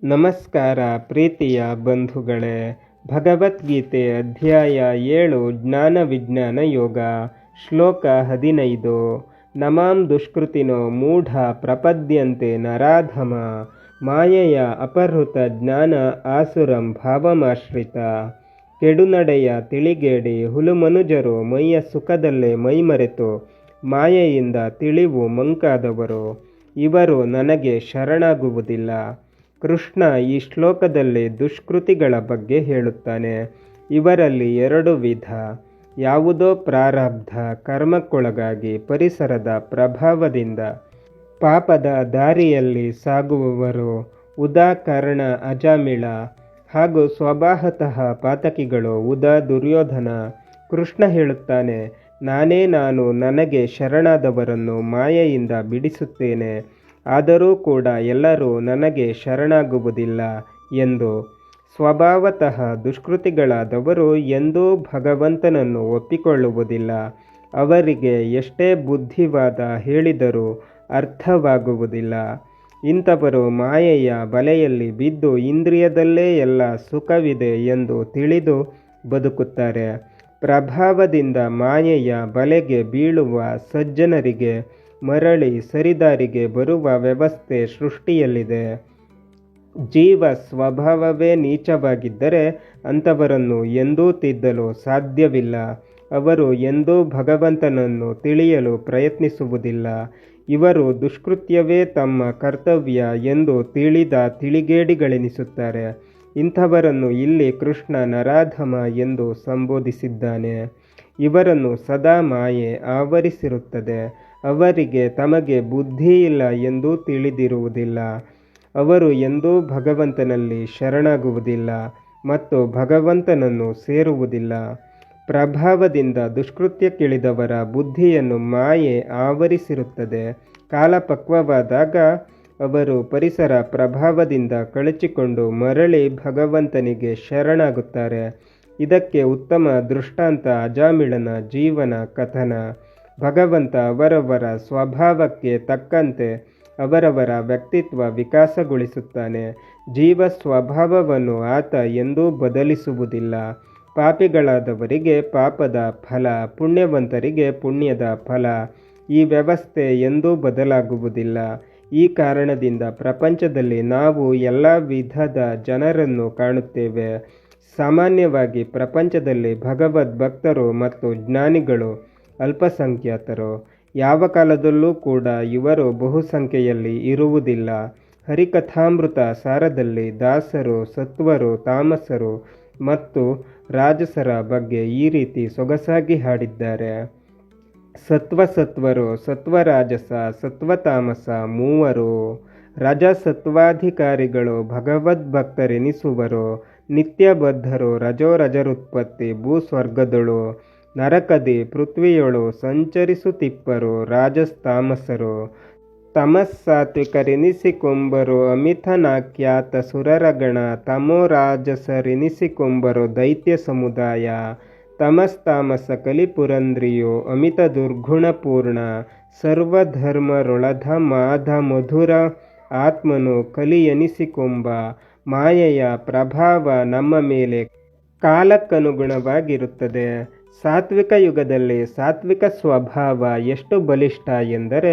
ನಮಸ್ಕಾರ ಪ್ರೀತಿಯ ಬಂಧುಗಳೇ. ಭಗವದ್ಗೀತೆ ಅಧ್ಯಾಯ 7 ಜ್ಞಾನ ವಿಜ್ಞಾನ ಯೋಗ. ಶ್ಲೋಕ 15. ನಮಾಂ ದುಷ್ಕೃತಿನೋ ಮೂಢ ಪ್ರಪದ್ಯಂತೆ ನರಾಧಮ ಮಾಯೆಯ ಅಪಹೃತ ಜ್ಞಾನ ಆಸುರಂ ಭಾವಮಾಶ್ರಿತ. ಕೆಡುನಡೆಯ ತಿಳಿಗೇಡಿ ಹುಲುಮನುಜರು ಮೈಯ ಸುಖದಲ್ಲೇ ಮೈಮರೆತು ಮಾಯೆಯಿಂದ ತಿಳಿವು ಮಂಕಾದವರು ಇವರು ನನಗೆ ಶರಣಾಗುವುದಿಲ್ಲ. ಕೃಷ್ಣ ಈ ಶ್ಲೋಕದಲ್ಲಿ ದುಷ್ಕೃತಿಗಳ ಬಗ್ಗೆ ಹೇಳುತ್ತಾನೆ. ಇವರಲ್ಲಿ 2 ವಿಧ. ಯಾವುದೋ ಪ್ರಾರಬ್ಧ ಕರ್ಮಕ್ಕೊಳಗಾಗಿ ಪರಿಸರದ ಪ್ರಭಾವದಿಂದ ಪಾಪದ ದಾರಿಯಲ್ಲಿ ಸಾಗುವವರು ಉದಾಕರ್ಣ ಅಜಾಮಿಳ, ಹಾಗೂ ಸ್ವಭಾವತಃ ಪಾತಕಿಗಳು ಉದಾ ದುರ್ಯೋಧನ. ಕೃಷ್ಣ ಹೇಳುತ್ತಾನೆ, ನಾನು ನನಗೆ ಶರಣಾದವರನ್ನು ಮಾಯೆಯಿಂದ ಬಿಡಿಸುತ್ತೇನೆ, ಆದರೂ ಕೂಡ ಎಲ್ಲರೂ ನನಗೆ ಶರಣಾಗುವುದಿಲ್ಲ ಎಂದು. ಸ್ವಭಾವತಃ ದುಷ್ಕೃತಿಗಳಾದವರು ಎಂದೂ ಭಗವಂತನನ್ನು ಒಪ್ಪಿಕೊಳ್ಳುವುದಿಲ್ಲ. ಅವರಿಗೆ ಎಷ್ಟೇ ಬುದ್ಧಿವಾದ ಹೇಳಿದರೂ ಅರ್ಥವಾಗುವುದಿಲ್ಲ. ಇಂಥವರು ಮಾಯೆಯ ಬಲೆಯಲ್ಲಿ ಬಿದ್ದು ಇಂದ್ರಿಯದಲ್ಲೇ ಎಲ್ಲ ಸುಖವಿದೆ ಎಂದು ತಿಳಿದು ಬದುಕುತ್ತಾರೆ. ಪ್ರಭಾವದಿಂದ ಮಾಯೆಯ ಬಲೆಗೆ ಬೀಳುವ ಸಜ್ಜನರಿಗೆ ಮರಳಿ ಸರಿದಾರಿಗೆ ಬರುವ ವ್ಯವಸ್ಥೆ ಸೃಷ್ಟಿಯಲ್ಲಿದೆ. ಜೀವ ಸ್ವಭಾವವೇ ನೀಚವಾಗಿದ್ದರೆ ಅಂಥವರನ್ನು ಎಂದೂ ತಿದ್ದಲು ಸಾಧ್ಯವಿಲ್ಲ. ಅವರು ಎಂದೂ ಭಗವಂತನನ್ನು ತಿಳಿಯಲು ಪ್ರಯತ್ನಿಸುವುದಿಲ್ಲ. ಇವರು ದುಷ್ಕೃತ್ಯವೇ ತಮ್ಮ ಕರ್ತವ್ಯ ಎಂದು ತಿಳಿದ ತಿಳಿಗೇಡಿಗಳೆನಿಸುತ್ತಾರೆ. ಇಂಥವರನ್ನು ಇಲ್ಲಿ ಕೃಷ್ಣ ನರಾಧಮ ಎಂದು ಸಂಬೋಧಿಸಿದ್ದಾನೆ. ಇವರನ್ನು ಸದಾ ಮಾಯೆ ಆವರಿಸಿರುತ್ತದೆ. ಅವರಿಗೆ ತಮಗೆ ಬುದ್ಧಿ ಇಲ್ಲ ಎಂದು ತಿಳಿದಿರುವುದಿಲ್ಲ. ಅವರು ಎಂದೂ ಭಗವಂತನಲ್ಲಿ ಶರಣಾಗುವುದಿಲ್ಲ ಮತ್ತು ಭಗವಂತನನ್ನು ಸೇರುವುದಿಲ್ಲ. ಪ್ರಭಾವದಿಂದ ದುಷ್ಕೃತ್ಯಕ್ಕಿಳಿದವರ ಬುದ್ಧಿಯನ್ನು ಮಾಯೆ ಆವರಿಸಿರುತ್ತದೆ. ಕಾಲಪಕ್ವವಾದಾಗ ಅವರು ಪರಿಸರ ಪ್ರಭಾವದಿಂದ ಕಳಚಿಕೊಂಡು ಮರಳಿ ಭಗವಂತನಿಗೆ ಶರಣಾಗುತ್ತಾರೆ. ಇದಕ್ಕೆ ಉತ್ತಮ ದೃಷ್ಟಾಂತ ಅಜಾಮಿಳನ ಜೀವನ ಕಥನ. ಭಗವಂತ ಅವರವರ ಸ್ವಭಾವಕ್ಕೆ ತಕ್ಕಂತೆ ಅವರವರ ವ್ಯಕ್ತಿತ್ವ ವಿಕಾಸಗೊಳಿಸುತ್ತಾನೆ. ಜೀವ ಸ್ವಭಾವವನ್ನು ಆತ ಎಂದೂ ಬದಲಿಸುವುದಿಲ್ಲ. ಪಾಪಿಗಳಾದವರಿಗೆ ಪಾಪದ ಫಲ, ಪುಣ್ಯವಂತರಿಗೆ ಪುಣ್ಯದ ಫಲ. ಈ ವ್ಯವಸ್ಥೆ ಎಂದೂ ಬದಲಾಗುವುದಿಲ್ಲ. ಈ ಕಾರಣದಿಂದ ಪ್ರಪಂಚದಲ್ಲಿ ನಾವು ಎಲ್ಲ ವಿಧದ ಜನರನ್ನು ಕಾಣುತ್ತೇವೆ. ಸಾಮಾನ್ಯವಾಗಿ ಪ್ರಪಂಚದಲ್ಲಿ ಭಗವದ್ಭಕ್ತರು ಮತ್ತು ಜ್ಞಾನಿಗಳು ಅಲ್ಪಸಂಖ್ಯಾತರು. ಯಾವ ಕಾಲದಲ್ಲೂ ಕೂಡ ಇವರು ಬಹುಸಂಖ್ಯೆಯಲ್ಲಿ ಇರುವುದಿಲ್ಲ. ಹರಿಕಥಾಮೃತ ಸಾರದಲ್ಲಿ ದಾಸರು, ಸತ್ವರು, ತಾಮಸರು ಮತ್ತು ರಾಜಸರ ಬಗ್ಗೆ ಈ ರೀತಿ ಸೊಗಸಾಗಿ ಹಾಡಿದ್ದಾರೆ. ಸತ್ವಸತ್ವರು, ಸತ್ವರಾಜಸ, ಸತ್ವತಾಮಸ ಮೂವರು. ರಜಸತ್ವಾಧಿಕಾರಿಗಳು ಭಗವದ್ಭಕ್ತರೆನಿಸುವರು. ನಿತ್ಯಬದ್ಧರು ರಜೋರಜರುತ್ಪತ್ತಿ ಭೂಸ್ವರ್ಗದೊಳು ನರಕದಿ ಪೃಥ್ವಿಯೊಳು ಸಂಚರಿಸುತ್ತಿಪ್ಪರು ರಾಜಸ್ತಾಮಸರು. ತಮಸ್ಸಾತ್ವಿಕರೆನಿಸಿಕೊಂಬರು ಅಮಿಥನಾಖ್ಯಾತ ಸುರರಗಣ. ತಮೋರಾಜಸರೆನಿಸಿಕೊಂಬರು ದೈತ್ಯ ಸಮುದಾಯ. ತಮಸ್ತಾಮಸ ಕಲಿಪುರಂದ್ರಿಯು ಅಮಿತ ದುರ್ಗುಣಪೂರ್ಣ. ಸರ್ವಧರ್ಮರೊಳಧ ಮಾಧ ಮಧುರ ಆತ್ಮನು ಕಲಿಯೆನಿಸಿಕೊಂಬ. ಮಾಯೆಯ ಪ್ರಭಾವ ನಮ್ಮ ಮೇಲೆ ಕಾಲಕ್ಕನುಗುಣವಾಗಿರುತ್ತದೆ. ಸಾತ್ವಿಕ ಯುಗದಲ್ಲಿ ಸಾತ್ವಿಕ ಸ್ವಭಾವ ಎಷ್ಟು ಬಲಿಷ್ಠ ಎಂದರೆ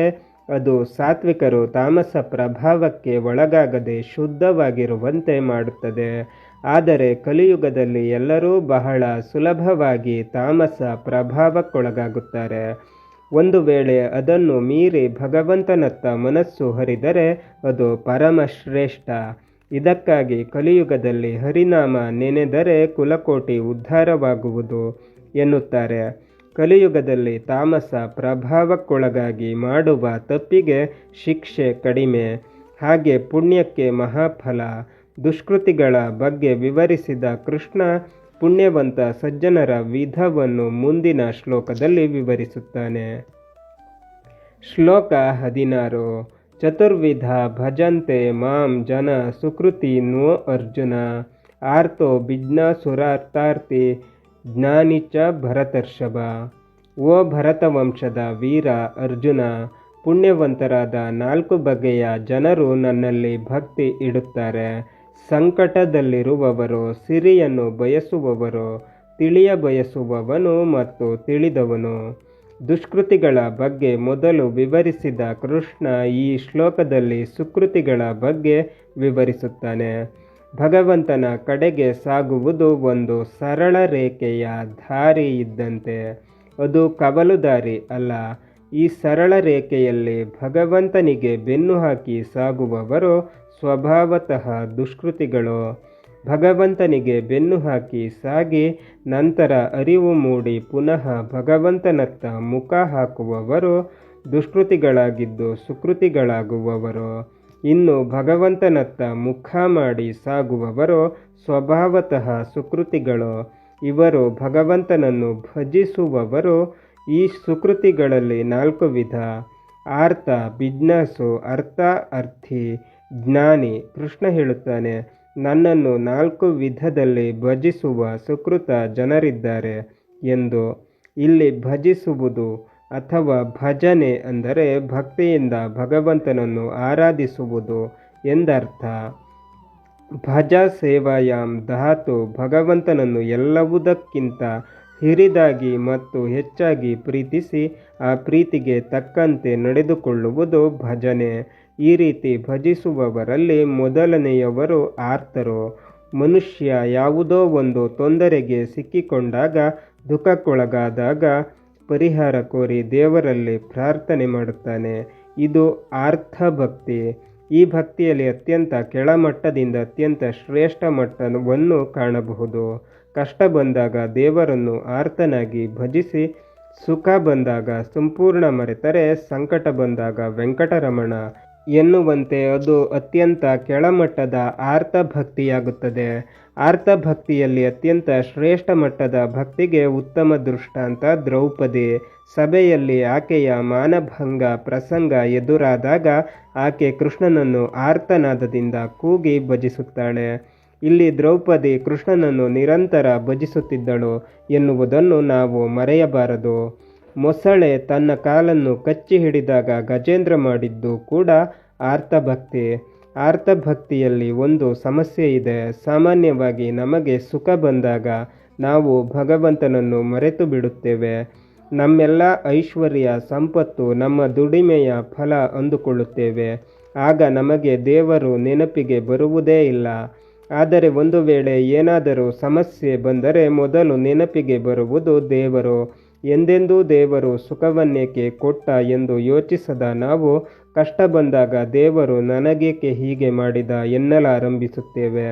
ಅದು ಸಾತ್ವಿಕರು ತಾಮಸ ಪ್ರಭಾವಕ್ಕೆ ಒಳಗಾಗದೆ ಶುದ್ಧವಾಗಿರುವಂತೆ ಮಾಡುತ್ತದೆ. ಆದರೆ ಕಲಿಯುಗದಲ್ಲಿ ಎಲ್ಲರೂ ಬಹಳ ಸುಲಭವಾಗಿ ತಾಮಸ ಪ್ರಭಾವಕ್ಕೊಳಗಾಗುತ್ತಾರೆ. ಒಂದು ವೇಳೆ ಅದನ್ನು ಮೀರಿ ಭಗವಂತನತ್ತ ಮನಸ್ಸು ಹರಿದರೆ ಅದು ಪರಮಶ್ರೇಷ್ಠ. ಇದಕ್ಕಾಗಿ ಕಲಿಯುಗದಲ್ಲಿ ಹರಿನಾಮ ನೆನೆದರೆ ಕುಲಕೋಟಿ ಉದ್ಧಾರವಾಗುವುದು ಎನ್ನುತ್ತಾರೆ. ಕಲಿಯುಗದಲ್ಲಿ ತಾಮಸ ಪ್ರಭಾವಕ್ಕೊಳಗಾಗಿ ಮಾಡುವ ತಪ್ಪಿಗೆ ಶಿಕ್ಷೆ ಕಡಿಮೆ, ಹಾಗೆ ಪುಣ್ಯಕ್ಕೆ ಮಹಾಫಲ. ದುಷ್ಕೃತಿಗಳ ಬಗ್ಗೆ ವಿವರಿಸಿದ ಕೃಷ್ಣ ಪುಣ್ಯವಂತ ಸಜ್ಜನರ ವಿಧವನ್ನು ಮುಂದಿನ ಶ್ಲೋಕದಲ್ಲಿ ವಿವರಿಸುತ್ತಾನೆ. ಶ್ಲೋಕ 16. ಚತುರ್ವಿಧ ಭಜಂತೆ ಮಾಂ ಜನ ಸುಕೃತಿ ನೋ ಅರ್ಜುನ. ಆರ್ತೋ ಜಿಜ್ಞಾಸುರಾರ್ಥಾರ್ಥಿ ಜ್ಞಾನಿ ಚ ಭರತರ್ಷಭ. ಓ ಭರತವಂಶದ ವೀರ ಅರ್ಜುನ, ಪುಣ್ಯವಂತರಾದ 4 ಬಗೆಯ ಜನರು ನನ್ನಲ್ಲಿ ಭಕ್ತಿ ಇಡುತ್ತಾರೆ. ಸಂಕಟದಲ್ಲಿರುವವರು, ಸಿರಿಯನ್ನು ಬಯಸುವವರು, ತಿಳಿಯ ಬಯಸುವವನು ಮತ್ತು ತಿಳಿದವನು. ದುಷ್ಕೃತಿಗಳ ಬಗ್ಗೆ ಮೊದಲು ವಿವರಿಸಿದ ಕೃಷ್ಣ ಈ ಶ್ಲೋಕದಲ್ಲಿ ಸುಕೃತಿಗಳ ಬಗ್ಗೆ ವಿವರಿಸುತ್ತಾನೆ. ಭಗವಂತನ ಕಡೆಗೆ ಸಾಗುವುದು ಒಂದು ಸರಳ ರೇಖೆಯ ದಾರಿ ಇದ್ದಂತೆ. ಅದು ಕವಲು ದಾರಿ ಅಲ್ಲ. ಈ ಸರಳ ರೇಖೆಯಲ್ಲಿ ಭಗವಂತನಿಗೆ ಬೆನ್ನು ಹಾಕಿ ಸಾಗುವವರು ಸ್ವಭಾವತಃ ದುಷ್ಕೃತಿಗಳು. ಭಗವಂತನಿಗೆ ಬೆನ್ನು ಹಾಕಿ ಸಾಗಿ ನಂತರ ಅರಿವು ಮೂಡಿ ಪುನಃ ಭಗವಂತನತ್ತ ಮುಖ ಹಾಕುವವರು ದುಷ್ಕೃತಿಗಳಾಗಿದ್ದು ಸುಕೃತಿಗಳಾಗುವವರು. ಇನ್ನು ಭಗವಂತನತ್ತ ಮುಖ ಮಾಡಿ ಸಾಗುವವರು ಸ್ವಭಾವತಃ ಸುಕೃತಿಗಳು. ಇವರು ಭಗವಂತನನ್ನು ಭಜಿಸುವವರು. ಈ ಸುಕೃತಿಗಳಲ್ಲಿ 4 ವಿಧ: ಆರ್ತ, ಬಿಜ್ನಾಸು, ಅರ್ಥ, ಅರ್ಥಿ, ಜ್ಞಾನಿ. ಕೃಷ್ಣ ಹೇಳುತ್ತಾನೆ, ನನ್ನನ್ನು 4 ವಿಧದಲ್ಲಿ ಭಜಿಸುವ ಸುಕೃತ ಜನರಿದ್ದಾರೆ ಎಂದು. ಇಲ್ಲಿ ಭಜಿಸುವುದು ಅಥವಾ ಭಜನೆ ಅಂದರೆ ಭಕ್ತಿಯಿಂದ ಭಗವಂತನನ್ನು ಆರಾಧಿಸುವುದು ಎಂದರ್ಥ. ಭಜ ಸೇವಾಯಾಮ್ ಧಾತು, ಭಗವಂತನನ್ನು ಎಲ್ಲವುದಕ್ಕಿಂತ ಹಿರಿದಾಗಿ ಮತ್ತು ಹೆಚ್ಚಾಗಿ ಪ್ರೀತಿಸಿ ಆ ಪ್ರೀತಿಗೆ ತಕ್ಕಂತೆ ನಡೆದುಕೊಳ್ಳುವುದು ಭಜನೆ. ಈ ರೀತಿ ಭಜಿಸುವವರಲ್ಲಿ ಮೊದಲನೆಯವರು ಆರ್ತರು. ಮನುಷ್ಯ ಯಾವುದೋ ಒಂದು ತೊಂದರೆಗೆ ಸಿಕ್ಕಿಕೊಂಡಾಗ, ದುಃಖಕ್ಕೊಳಗಾದಾಗ ಪರಿಹಾರ ಕೋರಿ ದೇವರಲ್ಲಿ ಪ್ರಾರ್ಥನೆ ಮಾಡುತ್ತಾನೆ. ಇದು ಆರ್ಥ ಭಕ್ತಿ. ಈ ಭಕ್ತಿಯಲ್ಲಿ ಅತ್ಯಂತ ಕೆಳಮಟ್ಟದಿಂದ ಅತ್ಯಂತ ಶ್ರೇಷ್ಠ ಮಟ್ಟವನ್ನು ಕಾಣಬಹುದು. ಕಷ್ಟ ಬಂದಾಗ ದೇವರನ್ನು ಆರ್ತನಾಗಿ ಭಜಿಸಿ, ಸುಖ ಬಂದಾಗ ಸಂಪೂರ್ಣ ಮರೆತರೆ, ಸಂಕಟ ಬಂದಾಗ ವೆಂಕಟರಮಣ ಎನ್ನುವಂತೆ ಅದು ಅತ್ಯಂತ ಕೆಳಮಟ್ಟದ ಆರ್ತ ಭಕ್ತಿಯಾಗುತ್ತದೆ. ಆರ್ತ ಭಕ್ತಿಯಲ್ಲಿ ಅತ್ಯಂತ ಶ್ರೇಷ್ಠ ಮಟ್ಟದ ಭಕ್ತಿಗೆ ಉತ್ತಮ ದೃಷ್ಟಾಂತ ದ್ರೌಪದಿ. ಸಭೆಯಲ್ಲಿ ಆಕೆಯ ಮಾನಭಂಗ ಪ್ರಸಂಗ ಎದುರಾದಾಗ ಆಕೆ ಕೃಷ್ಣನನ್ನು ಆರ್ತನಾದದಿಂದ ಕೂಗಿ ಭಜಿಸುತ್ತಾಳೆ. ಇಲ್ಲಿ ದ್ರೌಪದಿ ಕೃಷ್ಣನನ್ನು ನಿರಂತರ ಭಜಿಸುತ್ತಿದ್ದಳು ಎನ್ನುವುದನ್ನು ನಾವು ಮರೆಯಬಾರದು. ಮೊಸಳೆ ತನ್ನ ಕಾಲನ್ನು ಕಚ್ಚಿ ಹಿಡಿದಾಗ ಗಜೇಂದ್ರ ಮಾಡಿದ್ದು ಕೂಡ ಆರ್ತಭಕ್ತಿ. ಆರ್ತಭಕ್ತಿಯಲ್ಲಿ ಒಂದು ಸಮಸ್ಯೆ ಇದೆ. ಸಾಮಾನ್ಯವಾಗಿ ನಮಗೆ ಸುಖ ಬಂದಾಗ ನಾವು ಭಗವಂತನನ್ನು ಮರೆತು ಬಿಡುತ್ತೇವೆ. ನಮ್ಮೆಲ್ಲ ಐಶ್ವರ್ಯ ಸಂಪತ್ತು ನಮ್ಮ ದುಡಿಮೆಯ ಫಲ ಅಂದುಕೊಳ್ಳುತ್ತೇವೆ. ಆಗ ನಮಗೆ ದೇವರು ನೆನಪಿಗೆ ಬರುವುದೇ ಇಲ್ಲ. ಆದರೆ ಒಂದು ವೇಳೆ ಏನಾದರೂ ಸಮಸ್ಯೆ ಬಂದರೆ ಮೊದಲು ನೆನಪಿಗೆ ಬರುವುದು ದೇವರು. ಎಂದೆಂದೂ ದೇವರು ಸುಖವನ್ನೇಕೆ ಕೊಟ್ಟ ಎಂದು ಯೋಚಿಸದ ನಾವು ಕಷ್ಟ ಬಂದಾಗ ದೇವರು ನನಗೇಕೆ ಹೀಗೆ ಮಾಡಿದ ಎನ್ನಲಾರಂಭಿಸುತ್ತೇವೆ.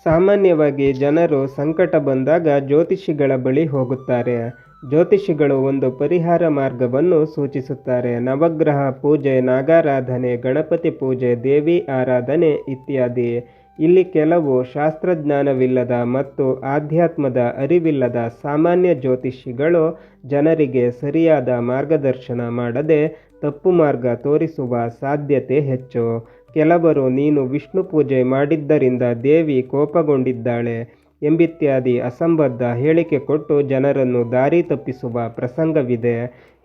ಸಾಮಾನ್ಯವಾಗಿ ಜನರು ಸಂಕಟ ಬಂದಾಗ ಜ್ಯೋತಿಷಿಗಳ ಬಳಿ ಹೋಗುತ್ತಾರೆ. ಜ್ಯೋತಿಷಿಗಳು ಒಂದು ಪರಿಹಾರ ಮಾರ್ಗವನ್ನು ಸೂಚಿಸುತ್ತಾರೆ. ನವಗ್ರಹ ಪೂಜೆ, ನಾಗಾರಾಧನೆ, ಗಣಪತಿ ಪೂಜೆ, ದೇವಿ ಆರಾಧನೆ ಇತ್ಯಾದಿ. ಇಲ್ಲಿ ಕೆಲವು ಶಾಸ್ತ್ರಜ್ಞಾನವಿಲ್ಲದ ಮತ್ತು ಆಧ್ಯಾತ್ಮದ ಅರಿವಿಲ್ಲದ ಸಾಮಾನ್ಯ ಜ್ಯೋತಿಷಿಗಳು ಜನರಿಗೆ ಸರಿಯಾದ ಮಾರ್ಗದರ್ಶನ ಮಾಡದೆ ತಪ್ಪು ಮಾರ್ಗ ತೋರಿಸುವ ಸಾಧ್ಯತೆ ಹೆಚ್ಚು. ಕೆಲವರು ನೀನು ವಿಷ್ಣು ಪೂಜೆ ಮಾಡಿದ್ದರಿಂದ ದೇವಿ ಕೋಪಗೊಂಡಿದ್ದಾಳೆ ಎಂಬಿತ್ಯಾದಿ ಅಸಂಬದ್ಧ ಹೇಳಿಕೆ ಕೊಟ್ಟು ಜನರನ್ನು ದಾರಿ ತಪ್ಪಿಸುವ ಪ್ರಸಂಗವಿದೆ.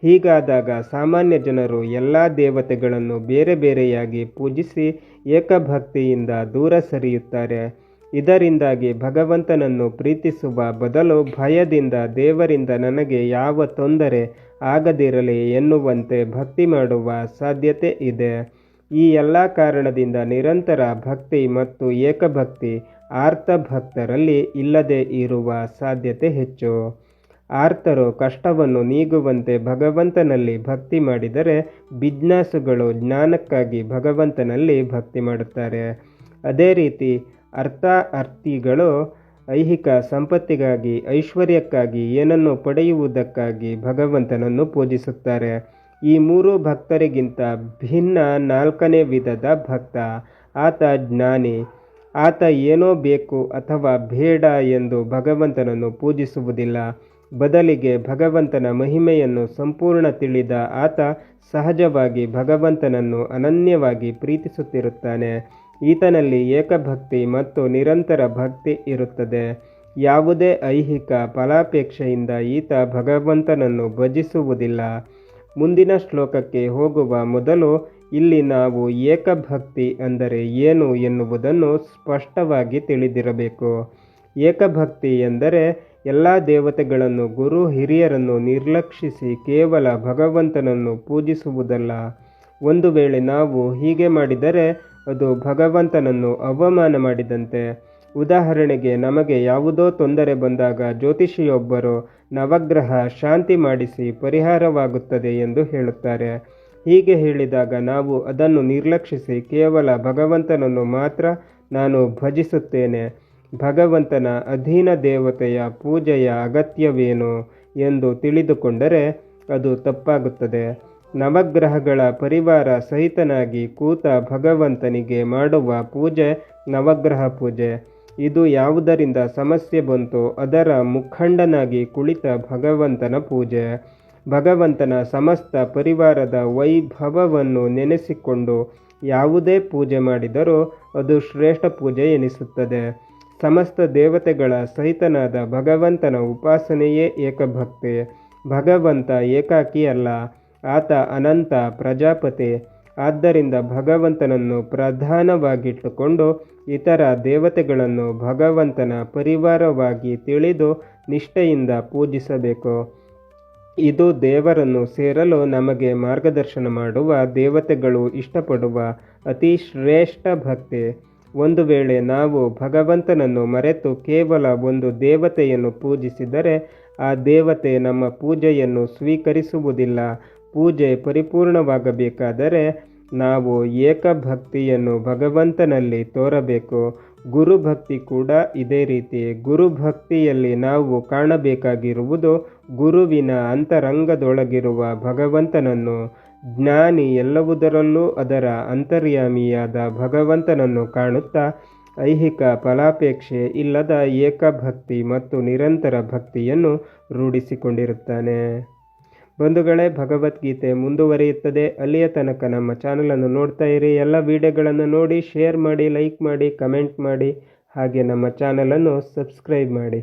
ಹೀಗಾದಾಗ ಸಾಮಾನ್ಯ ಜನರು ಎಲ್ಲ ದೇವತೆಗಳನ್ನು ಬೇರೆ ಬೇರೆಯಾಗಿ ಪೂಜಿಸಿ ಏಕಭಕ್ತಿಯಿಂದ ದೂರ ಸರಿಯುತ್ತಾರೆ. ಇದರಿಂದಾಗಿ ಭಗವಂತನನ್ನು ಪ್ರೀತಿಸುವ ಬದಲು ಭಯದಿಂದ ದೇವರಿಂದ ನನಗೆ ಯಾವ ತೊಂದರೆ ಆಗದಿರಲಿ ಎನ್ನುವಂತೆ ಭಕ್ತಿ ಮಾಡುವ ಸಾಧ್ಯತೆ ಇದೆ. ಈ ಎಲ್ಲ ಕಾರಣದಿಂದ ನಿರಂತರ ಭಕ್ತಿ ಮತ್ತು ಏಕಭಕ್ತಿ ಆರ್ತಭಕ್ತರಲ್ಲಿ ಇಲ್ಲದೆ ಇರುವ ಸಾಧ್ಯತೆ ಹೆಚ್ಚು. ಆರ್ತರು ಕಷ್ಟವನ್ನು ನೀಗುವಂತೆ ಭಗವಂತನಲ್ಲಿ ಭಕ್ತಿ ಮಾಡಿದರೆ, ಬಿಜ್ನಾಸುಗಳು ಜ್ಞಾನಕ್ಕಾಗಿ ಭಗವಂತನಲ್ಲಿ ಭಕ್ತಿ ಮಾಡುತ್ತಾರೆ. ಅದೇ ರೀತಿ ಅರ್ಥಾರ್ಥಿಗಳು ಐಹಿಕ ಸಂಪತ್ತಿಗಾಗಿ, ಐಶ್ವರ್ಯಕ್ಕಾಗಿ, ಏನನ್ನು ಪಡೆಯುವುದಕ್ಕಾಗಿ ಭಗವಂತನನ್ನು ಪೂಜಿಸುತ್ತಾರೆ. ಈ 3 ಭಕ್ತರಿಗಿಂತ ಭಿನ್ನ 4ನೇ ವಿಧದ ಭಕ್ತ. ಆತ ಜ್ಞಾನಿ. ಆತ ಏನೋ ಬೇಕು ಅಥವಾ ಬೇಡ ಎಂದು ಭಗವಂತನನ್ನು ಪೂಜಿಸುವುದಿಲ್ಲ. ಬದಲಿಗೆ ಭಗವಂತನ ಮಹಿಮೆಯನ್ನು ಸಂಪೂರ್ಣ ತಿಳಿದ ಆತ ಸಹಜವಾಗಿ ಭಗವಂತನನ್ನು ಅನನ್ಯವಾಗಿ ಪ್ರೀತಿಸುತ್ತಿರುತ್ತಾನೆ. ಈತನಲ್ಲಿ ಏಕಭಕ್ತಿ ಮತ್ತು ನಿರಂತರ ಭಕ್ತಿ ಇರುತ್ತದೆ. ಯಾವುದೇ ಐಹಿಕ ಫಲಾಪೇಕ್ಷೆಯಿಂದ ಈತ ಭಗವಂತನನ್ನು ಭಜಿಸುವುದಿಲ್ಲ. ಮುಂದಿನ ಶ್ಲೋಕಕ್ಕೆ ಹೋಗುವ ಮೊದಲು ಇಲ್ಲಿ ನಾವು ಏಕಭಕ್ತಿ ಅಂದರೆ ಏನು ಎನ್ನುವುದನ್ನು ಸ್ಪಷ್ಟವಾಗಿ ತಿಳಿದಿರಬೇಕು. ಏಕಭಕ್ತಿ ಎಂದರೆ ಎಲ್ಲ ದೇವತೆಗಳನ್ನು ಗುರು ಹಿರಿಯರನ್ನು ನಿರ್ಲಕ್ಷಿಸಿ ಕೇವಲ ಭಗವಂತನನ್ನು ಪೂಜಿಸುವುದಲ್ಲ. ಒಂದು ವೇಳೆ ನಾವು ಹೀಗೆ ಮಾಡಿದರೆ ಅದು ಭಗವಂತನನ್ನು ಅವಮಾನ ಮಾಡಿದಂತೆ. ಉದಾಹರಣೆಗೆ, ನಮಗೆ ಯಾವುದೋ ತೊಂದರೆ ಬಂದಾಗ ಜ್ಯೋತಿಷಿಯೊಬ್ಬರು ನವಗ್ರಹ ಶಾಂತಿ ಮಾಡಿಸಿ ಪರಿಹಾರವಾಗುತ್ತದೆ ಎಂದು ಹೇಳುತ್ತಾರೆ. ಹೀಗೆ ಹೇಳಿದಾಗ ನಾವು ಅದನ್ನು ನಿರ್ಲಕ್ಷಿಸಿ ಕೇವಲ ಭಗವಂತನನ್ನು ಮಾತ್ರ ನಾನು ಭಜಿಸುತ್ತೇನೆ, ಭಗವಂತನ ಅಧೀನ ದೇವತೆಯ ಪೂಜೆಯ ಅಗತ್ಯವೇನು ಎಂದು ತಿಳಿದುಕೊಂಡರೆ ಅದು ತಪ್ಪಾಗುತ್ತದೆ. ನವಗ್ರಹಗಳ ಪರಿವಾರ ಸಹಿತನಾಗಿ ಕೂತ ಭಗವಂತನಿಗೆ ಮಾಡುವ ಪೂಜೆ ನವಗ್ರಹ ಪೂಜೆ. ಇದು ಯಾವುದರಿಂದ ಸಮಸ್ಯೆ ಬಂತೋ ಅದರ ಮುಖಂಡನಾಗಿ ಕುಳಿತ ಭಗವಂತನ ಪೂಜೆ. ಭಗವಂತನ ಸಮಸ್ತ ಪರಿವಾರದ ವೈಭವವನ್ನು ನೆನೆಸಿಕೊಂಡು ಯಾವುದೇ ಪೂಜೆ ಮಾಡಿದರೂ ಅದು ಶ್ರೇಷ್ಠ ಪೂಜೆ ಎನಿಸುತ್ತದೆ. ಸಮಸ್ತ ದೇವತೆಗಳ ಸಹಿತನಾದ ಭಗವಂತನ ಉಪಾಸನೆಯೇ ಏಕಭಕ್ತಿ. ಭಗವಂತ ಏಕಾಕಿ ಅಲ್ಲ, ಆತ ಅನಂತ ಪ್ರಜಾಪತಿ. ಆದ್ದರಿಂದ ಭಗವಂತನನ್ನು ಪ್ರಧಾನವಾಗಿಟ್ಟುಕೊಂಡು ಇತರ ದೇವತೆಗಳನ್ನು ಭಗವಂತನ ಪರಿವಾರವಾಗಿ ತಿಳಿದು ನಿಷ್ಠೆಯಿಂದ ಪೂಜಿಸಬೇಕು. ಇದು ದೇವರನ್ನು ಸೇರಲು ನಮಗೆ ಮಾರ್ಗದರ್ಶನ ಮಾಡುವ, ದೇವತೆಗಳು ಇಷ್ಟಪಡುವ ಅತಿ ಶ್ರೇಷ್ಠ ಭಕ್ತಿ. ಒಂದು ವೇಳೆ ನಾವು ಭಗವಂತನನ್ನು ಮರೆತು ಕೇವಲ ಒಂದು ದೇವತೆಯನ್ನು ಪೂಜಿಸಿದರೆ ಆ ದೇವತೆ ನಮ್ಮ ಪೂಜೆಯನ್ನು ಸ್ವೀಕರಿಸುವುದಿಲ್ಲ. ಪೂಜೆ ಪರಿಪೂರ್ಣವಾಗಬೇಕಾದರೆ ನಾವು ಏಕಭಕ್ತಿಯನ್ನು ಭಗವಂತನಲ್ಲಿ ತೋರಬೇಕು. ಗುರುಭಕ್ತಿ ಕೂಡ ಇದೇ ರೀತಿ. ಗುರುಭಕ್ತಿಯಲ್ಲಿ ನಾವು ಕಾಣಬೇಕಾಗಿರುವುದು ಗುರುವಿನ ಅಂತರಂಗದೊಳಗಿರುವ ಭಗವಂತನನ್ನು. ಜ್ಞಾನಿ ಎಲ್ಲವುದರಲ್ಲೂ ಅದರ ಅಂತರ್ಯಾಮಿಯಾದ ಭಗವಂತನನ್ನು ಕಾಣುತ್ತಾ ಐಹಿಕ ಫಲಾಪೇಕ್ಷೆ ಇಲ್ಲದ ಏಕಭಕ್ತಿ ಮತ್ತು ನಿರಂತರ ಭಕ್ತಿಯನ್ನು ರೂಢಿಸಿಕೊಂಡಿರುತ್ತಾನೆ. ಬಂಧುಗಳೇ, ಭಗವದ್ಗೀತೆ ಮುಂದುವರಿಯುತ್ತದೆ. ಅಲ್ಲಿಯ ತನಕ ನಮ್ಮ ಚಾನಲನ್ನು ನೋಡ್ತಾ ಇರಿ. ಎಲ್ಲ ವಿಡಿಯೋಗಳನ್ನು ನೋಡಿ, ಶೇರ್ ಮಾಡಿ, ಲೈಕ್ ಮಾಡಿ, ಕಮೆಂಟ್ ಮಾಡಿ, ಹಾಗೆ ನಮ್ಮ ಚಾನಲನ್ನು ಸಬ್ಸ್ಕ್ರೈಬ್ ಮಾಡಿ.